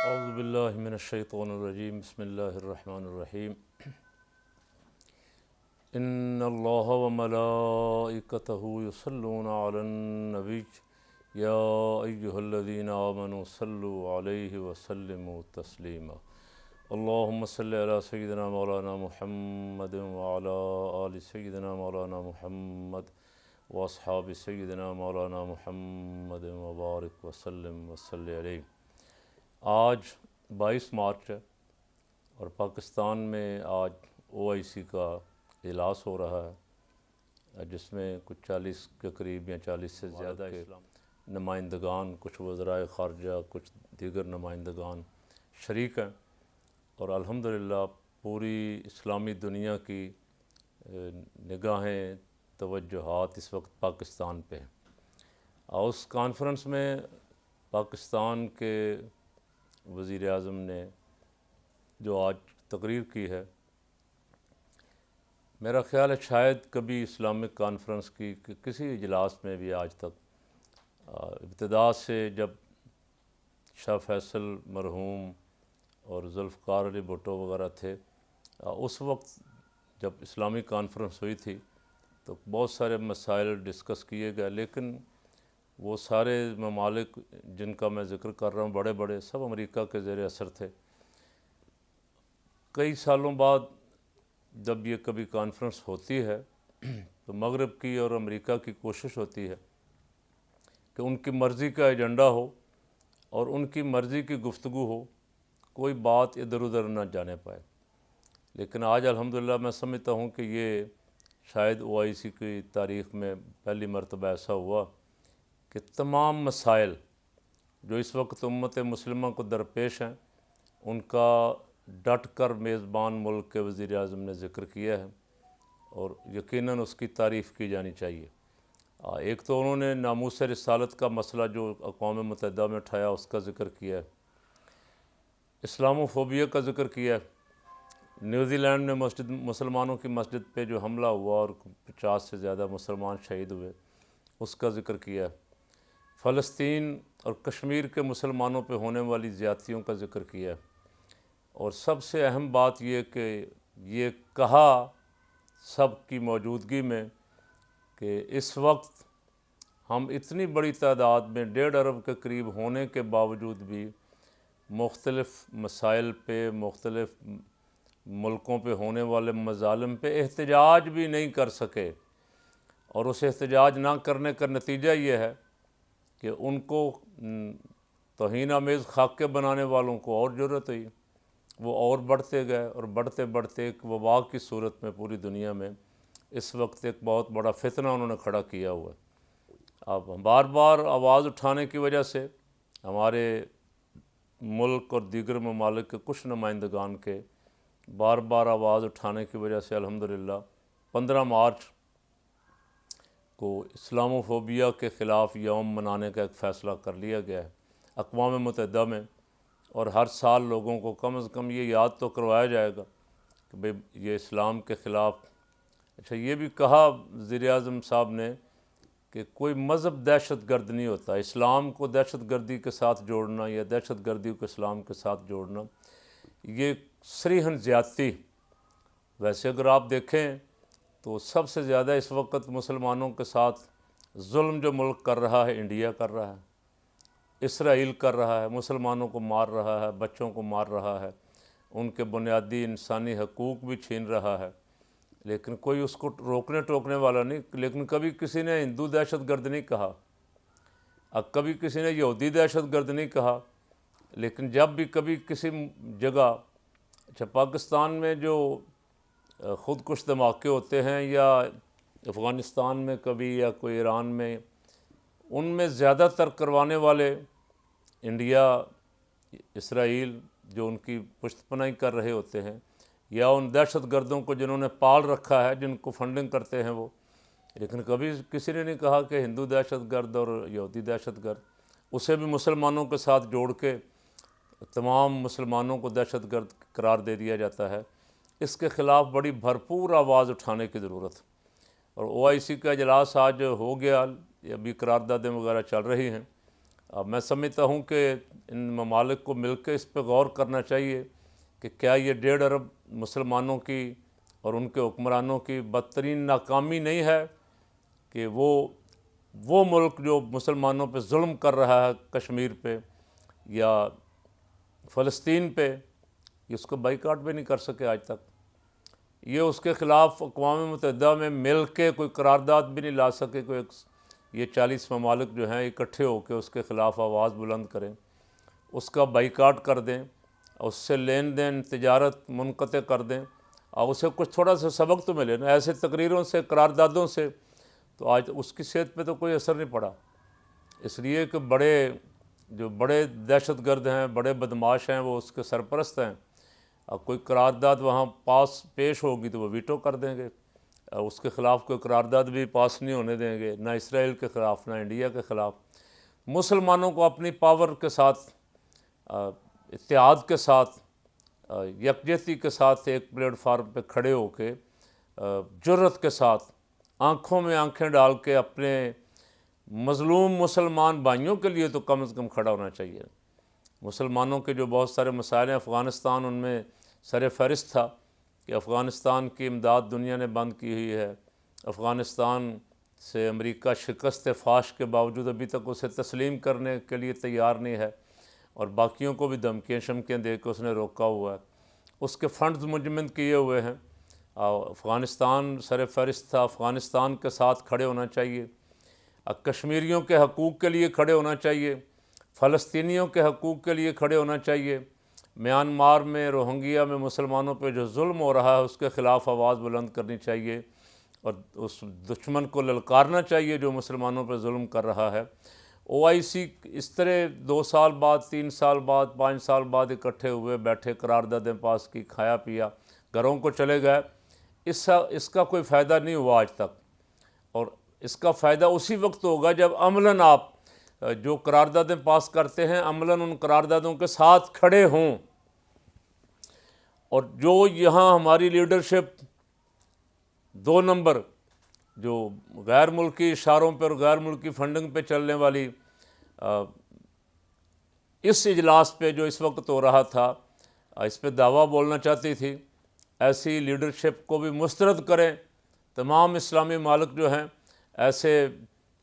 اعوذ باللہ من الشیطان الرجیم بسم اللہ الرحمن الرحیم ان اللہ وملائکتہ یصلون علی النبی یا ایہا الذین آمنوا صلوا علیہ وسلموا تسلیما اللہم صلی علی سیدنا مولانا محمد وعلی آل سیدنا مولانا محمد واصحاب سیدنا مولانا محمد وبارک وسلم وصلی علیہ۔ آج 22 مارچ ہے اور پاکستان میں آج OIC کا اجلاس ہو رہا ہے جس میں کچھ 40 کے قریب یا 40 سے زیادہ کے نمائندگان، کچھ وزرائے خارجہ، کچھ دیگر نمائندگان شریک ہیں اور الحمدللہ پوری اسلامی دنیا کی نگاہیں، توجہات اس وقت پاکستان پہ ہیں۔ اور اس کانفرنس میں پاکستان کے وزیر اعظم نے جو آج تقریر کی ہے، میرا خیال ہے شاید کبھی اسلامک کانفرنس کی کسی اجلاس میں بھی آج تک ابتدا سے جب شاہ فیصل مرحوم اور ذوالفقار علی بھٹو وغیرہ تھے، اس وقت جب اسلامی کانفرنس ہوئی تھی تو بہت سارے مسائل ڈسکس کیے گئے، لیکن وہ سارے ممالک جن کا میں ذکر کر رہا ہوں بڑے بڑے، سب امریکہ کے زیر اثر تھے۔ کئی سالوں بعد جب یہ کبھی کانفرنس ہوتی ہے تو مغرب کی اور امریکہ کی کوشش ہوتی ہے کہ ان کی مرضی کا ایجنڈا ہو اور ان کی مرضی کی گفتگو ہو، کوئی بات ادھر ادھر نہ جانے پائے۔ لیکن آج الحمدللہ میں سمجھتا ہوں کہ یہ شاید OIC کی تاریخ میں پہلی مرتبہ ایسا ہوا کہ تمام مسائل جو اس وقت امت مسلمہ کو درپیش ہیں ان کا ڈٹ کر میزبان ملک کے وزیر اعظم نے ذکر کیا ہے اور یقیناً اس کی تعریف کی جانی چاہیے۔ ایک تو انہوں نے ناموس رسالت کا مسئلہ جو اقوام متحدہ میں اٹھایا اس کا ذکر کیا ہے، اسلامو فوبیا کا ذکر کیا ہے، نیوزی لینڈ میں مسلمانوں کی مسجد پہ جو حملہ ہوا اور 50 سے زیادہ مسلمان شہید ہوئے اس کا ذکر کیا ہے، فلسطین اور کشمیر کے مسلمانوں پہ ہونے والی زیادتیوں کا ذکر کیا ہے، اور سب سے اہم بات یہ کہ یہ کہا سب کی موجودگی میں کہ اس وقت ہم اتنی بڑی تعداد میں 1.5 ارب کے قریب ہونے کے باوجود بھی مختلف مسائل پہ، مختلف ملکوں پہ ہونے والے مظالم پہ احتجاج بھی نہیں کر سکے، اور اس احتجاج نہ کرنے کا نتیجہ یہ ہے کہ ان کو توہین آمیز خاکے بنانے والوں کو اور جرأت ہوئی، وہ اور بڑھتے گئے اور بڑھتے بڑھتے ایک وبا کی صورت میں پوری دنیا میں اس وقت ایک بہت بڑا فتنہ انہوں نے کھڑا کیا ہوا ہے۔ اب بار بار آواز اٹھانے کی وجہ سے ہمارے ملک اور دیگر ممالک کے کچھ نمائندگان کے بار بار آواز اٹھانے کی وجہ سے الحمدللہ 15 مارچ کو اسلامو فوبیا کے خلاف یوم منانے کا ایک فیصلہ کر لیا گیا ہے اقوام متحدہ میں، اور ہر سال لوگوں کو کم از کم یہ یاد تو کروایا جائے گا کہ بھئی یہ اسلام کے خلاف۔ اچھا، یہ بھی کہا وزیر اعظم صاحب نے کہ کوئی مذہب دہشت گرد نہیں ہوتا، اسلام کو دہشت گردی کے ساتھ جوڑنا یا دہشت گردی کو اسلام کے ساتھ جوڑنا یہ صریحاً زیادتی۔ ویسے اگر آپ دیکھیں تو سب سے زیادہ اس وقت مسلمانوں کے ساتھ ظلم جو ملک کر رہا ہے انڈیا کر رہا ہے، اسرائیل کر رہا ہے، مسلمانوں کو مار رہا ہے، بچوں کو مار رہا ہے، ان کے بنیادی انسانی حقوق بھی چھین رہا ہے، لیکن کوئی اس کو روکنے ٹوکنے والا نہیں۔ لیکن کبھی کسی نے ہندو دہشت گرد نہیں کہا، اب کبھی کسی نے یہودی دہشت گرد نہیں کہا، لیکن جب بھی کبھی کسی جگہ، اچھا پاکستان میں جو خود کش دھماکے ہوتے ہیں یا افغانستان میں کبھی یا کوئی ایران میں، ان میں زیادہ تر کروانے والے انڈیا، اسرائیل جو ان کی پشت پناہی کر رہے ہوتے ہیں، یا ان دہشت گردوں کو جنہوں نے پال رکھا ہے، جن کو فنڈنگ کرتے ہیں وہ۔ لیکن کبھی کسی نے نہیں کہا کہ ہندو دہشت گرد اور یہودی دہشت گرد، اسے بھی مسلمانوں کے ساتھ جوڑ کے تمام مسلمانوں کو دہشت گرد قرار دے دیا جاتا ہے۔ اس کے خلاف بڑی بھرپور آواز اٹھانے کی ضرورت ہے، اور OIC کا اجلاس آج ہو گیا، ابھی قراردادیں وغیرہ چل رہی ہیں، میں سمجھتا ہوں کہ ان ممالک کو مل کے اس پہ غور کرنا چاہیے کہ کیا یہ 1.5 ارب مسلمانوں کی اور ان کے حکمرانوں کی بدترین ناکامی نہیں ہے کہ وہ ملک جو مسلمانوں پہ ظلم کر رہا ہے، کشمیر پہ یا فلسطین پہ، یہ اس کو بائیکاٹ بھی نہیں کر سکے آج تک، یہ اس کے خلاف اقوام متحدہ میں مل کے کوئی قرارداد بھی نہیں لا سکے، یہ 40 ممالک جو ہیں اکٹھے ہو کے اس کے خلاف آواز بلند کریں، اس کا بائیکاٹ کر دیں، اس سے لین دین تجارت منقطع کر دیں، اور اسے کچھ تھوڑا سا سبق تو ملے نا، ایسے تقریروں سے، قراردادوں سے تو آج اس کی صحت پہ تو کوئی اثر نہیں پڑا۔ اس لیے کہ بڑے دہشت گرد ہیں، بڑے بدماش ہیں، وہ اس کے سرپرست ہیں، اب کوئی قرارداد وہاں پیش ہوگی تو وہ ویٹو کر دیں گے، اس کے خلاف کوئی قرارداد بھی پاس نہیں ہونے دیں گے، نہ اسرائیل کے خلاف، نہ انڈیا کے خلاف۔ مسلمانوں کو اپنی پاور کے ساتھ، اتحاد کے ساتھ، یکجہتی کے ساتھ ایک پلیٹ فارم پہ کھڑے ہو کے جرأت کے ساتھ آنکھوں میں آنکھیں ڈال کے اپنے مظلوم مسلمان بھائیوں کے لیے تو کم از کم کھڑا ہونا چاہیے۔ مسلمانوں کے جو بہت سارے مسائل ہیں، افغانستان ان میں سر فہرست تھا کہ افغانستان کی امداد دنیا نے بند کی ہوئی ہے، افغانستان سے امریکہ شکست فاش کے باوجود ابھی تک اسے تسلیم کرنے کے لیے تیار نہیں ہے، اور باقیوں کو بھی دھمکیاں شمکیاں دے کے اس نے روکا ہوا ہے، اس کے فنڈز منجمد کیے ہوئے ہیں۔ افغانستان سر فہرست تھا، افغانستان کے ساتھ کھڑے ہونا چاہیے، کشمیریوں کے حقوق کے لیے کھڑے ہونا چاہیے، فلسطینیوں کے حقوق کے لیے کھڑے ہونا چاہیے، میانمار میں، روہنگیا میں مسلمانوں پہ جو ظلم ہو رہا ہے اس کے خلاف آواز بلند کرنی چاہیے، اور اس دشمن کو للکارنا چاہیے جو مسلمانوں پہ ظلم کر رہا ہے۔ OIC اس طرح 2 سال بعد، 3 سال بعد، 5 سال بعد اکٹھے ہوئے، بیٹھے، قراردادیں پاس کی، کھایا پیا، گھروں کو چلے گئے، اس کا کوئی فائدہ نہیں ہوا آج تک، اور اس کا فائدہ اسی وقت ہوگا جب عملاً آپ جو قراردادیں پاس کرتے ہیں عملاً ان قراردادوں کے ساتھ کھڑے ہوں، اور جو یہاں ہماری لیڈرشپ 2 نمبر جو غیر ملکی اشاروں پر اور غیر ملکی فنڈنگ پہ چلنے والی اس اجلاس پہ جو اس وقت ہو رہا تھا، اس پہ دعویٰ بولنا چاہتی تھی، ایسی لیڈرشپ کو بھی مسترد کریں۔ تمام اسلامی ممالک جو ہیں ایسے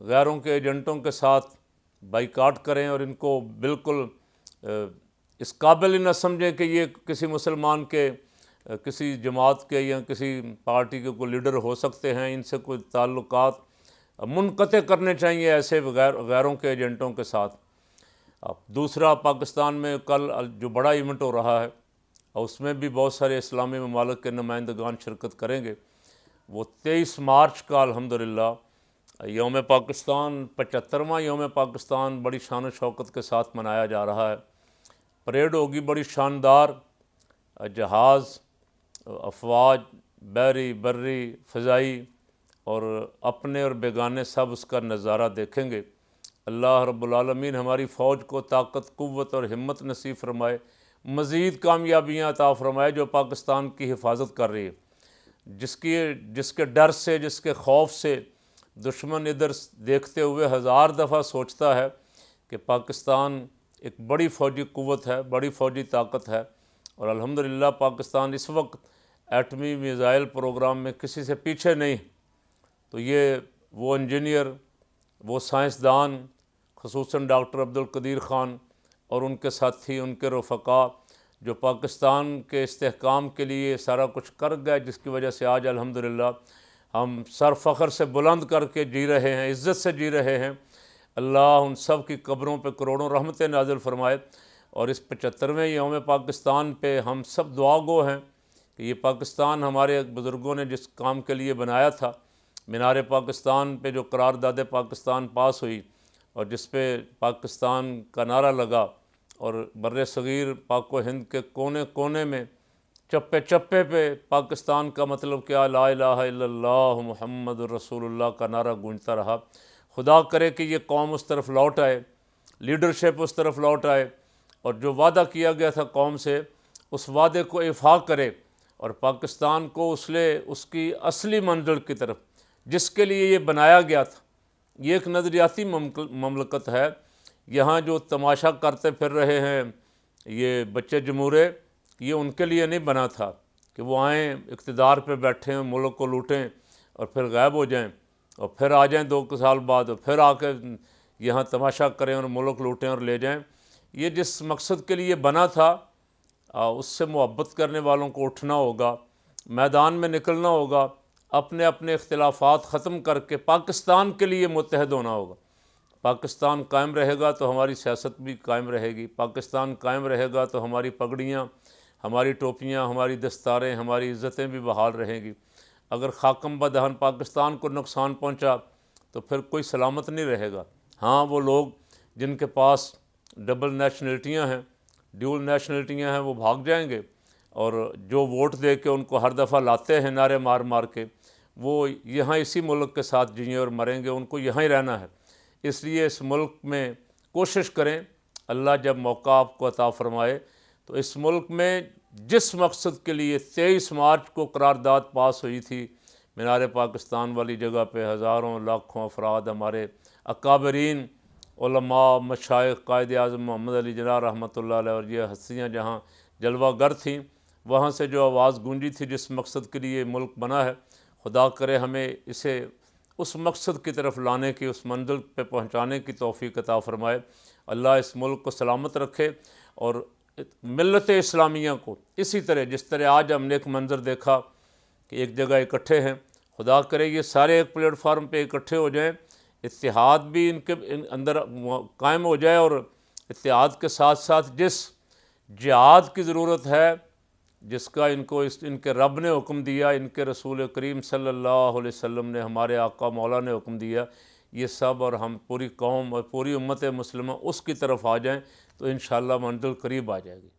غیروں کے ایجنٹوں کے ساتھ بائیکاٹ کریں، اور ان کو بالکل اس قابل ہی نہ سمجھیں کہ یہ کسی مسلمان کے، کسی جماعت کے یا کسی پارٹی کے کوئی لیڈر ہو سکتے ہیں، ان سے کوئی تعلقات منقطع کرنے چاہیے ایسے غیروں کے ایجنٹوں کے ساتھ۔ اب دوسرا، پاکستان میں کل جو بڑا ایونٹ ہو رہا ہے، اور اس میں بھی بہت سارے اسلامی ممالک کے نمائندگان شرکت کریں گے، وہ 23 مارچ کا الحمدللہ یوم پاکستان، 75واں یوم پاکستان بڑی شان و شوکت کے ساتھ منایا جا رہا ہے۔ پریڈ ہوگی بڑی شاندار، جہاز، افواج، بحری، بری، فضائی، اور اپنے اور بیگانے سب اس کا نظارہ دیکھیں گے۔ اللہ رب العالمین ہماری فوج کو طاقت، قوت اور ہمت نصیب فرمائے، مزید کامیابیاں عطا فرمائے جو پاکستان کی حفاظت کر رہی ہے، جس کے ڈر سے، جس کے خوف سے دشمن ادھر دیکھتے ہوئے 1000 دفعہ سوچتا ہے کہ پاکستان ایک بڑی فوجی قوت ہے، بڑی فوجی طاقت ہے، اور الحمدللہ پاکستان اس وقت ایٹمی میزائل پروگرام میں کسی سے پیچھے نہیں۔ تو یہ وہ انجینئر، وہ سائنسدان، خصوصاً ڈاکٹر عبدالقدیر خان اور ان کے ساتھی، ان کے رفقا، جو پاکستان کے استحکام کے لیے سارا کچھ کر گئے، جس کی وجہ سے آج الحمدللہ ہم سر فخر سے بلند کر کے جی رہے ہیں، عزت سے جی رہے ہیں۔ اللہ ان سب کی قبروں پہ کروڑوں رحمتیں نازل فرمائے، اور اس 75ویں یوم پاکستان پہ ہم سب دعا گو ہیں کہ یہ پاکستان ہمارے بزرگوں نے جس کام کے لیے بنایا تھا، مینار پاکستان پہ جو قرارداد پاکستان پاس ہوئی، اور جس پہ پاکستان کا نعرہ لگا، اور بر صغیر پاک و ہند کے کونے کونے میں، چپے چپے پہ پاکستان کا مطلب کیا، لا الہ الا اللہ محمد رسول اللہ کا نعرہ گونجتا رہا۔ خدا کرے کہ یہ قوم اس طرف لوٹ آئے، لیڈرشپ اس طرف لوٹ آئے، اور جو وعدہ کیا گیا تھا قوم سے، اس وعدے کو ایفا کرے، اور پاکستان کو اس کی اصلی منزل کی طرف، جس کے لیے یہ بنایا گیا تھا۔ یہ ایک نظریاتی مملکت ہے، یہاں جو تماشا کرتے پھر رہے ہیں یہ بچے جمہورے، یہ ان کے لیے نہیں بنا تھا کہ وہ آئیں اقتدار پہ بیٹھیں ملک کو لوٹیں اور پھر غائب ہو جائیں اور پھر آ جائیں 2 سال بعد اور پھر آ کے یہاں تماشا کریں اور ملک لوٹیں اور لے جائیں۔ یہ جس مقصد کے لیے بنا تھا اس سے محبت کرنے والوں کو اٹھنا ہوگا، میدان میں نکلنا ہوگا، اپنے اپنے اختلافات ختم کر کے پاکستان کے لیے متحد ہونا ہوگا۔ پاکستان قائم رہے گا تو ہماری سیاست بھی قائم رہے گی، پاکستان قائم رہے گا تو ہماری پگڑیاں، ہماری ٹوپیاں، ہماری دستاریں، ہماری عزتیں بھی بحال رہیں گی۔ اگر خاکم بدہن پاکستان کو نقصان پہنچا تو پھر کوئی سلامت نہیں رہے گا۔ ہاں وہ لوگ جن کے پاس ڈبل نیشنلٹیاں ہیں، ڈیول نیشنلٹیاں ہیں، وہ بھاگ جائیں گے، اور جو ووٹ دے کے ان کو ہر دفعہ لاتے ہیں نعرے مار مار کے، وہ یہاں اسی ملک کے ساتھ جئیں اور مریں گے، ان کو یہاں ہی رہنا ہے۔ اس لیے اس ملک میں کوشش کریں، اللہ جب موقع آپ کو عطا فرمائے تو اس ملک میں جس مقصد کے لیے 23 مارچ کو قرارداد پاس ہوئی تھی مینار پاکستان والی جگہ پہ، ہزاروں لاکھوں افراد، ہمارے اکابرین علماء، مشائخ، قائد اعظم محمد علی جناح رحمۃ اللہ علیہ اور یہ ہستیاں جہاں جلوہ گر تھیں، وہاں سے جو آواز گونجی تھی جس مقصد کے لیے ملک بنا ہے، خدا کرے ہمیں اسے اس مقصد کی طرف لانے کی، اس منزل پہ پہنچانے کی توفیق عطا فرمائے۔ اللہ اس ملک کو سلامت رکھے اور ملت اسلامیہ کو اسی طرح جس طرح آج ہم نے ایک منظر دیکھا کہ ایک جگہ اکٹھے ہیں، خدا کرے یہ سارے ایک پلیٹ فارم پہ اکٹھے ہو جائیں، اتحاد بھی ان کے اندر قائم ہو جائے، اور اتحاد کے ساتھ ساتھ جس جہاد کی ضرورت ہے، جس کا ان کے رب نے حکم دیا، ان کے رسول کریم صلی اللہ علیہ وسلم نے، ہمارے آقا مولا نے حکم دیا، یہ سب اور ہم پوری قوم اور پوری امت مسلمہ اس کی طرف آ جائیں تو انشاءاللہ منزل قریب آ جائے گی۔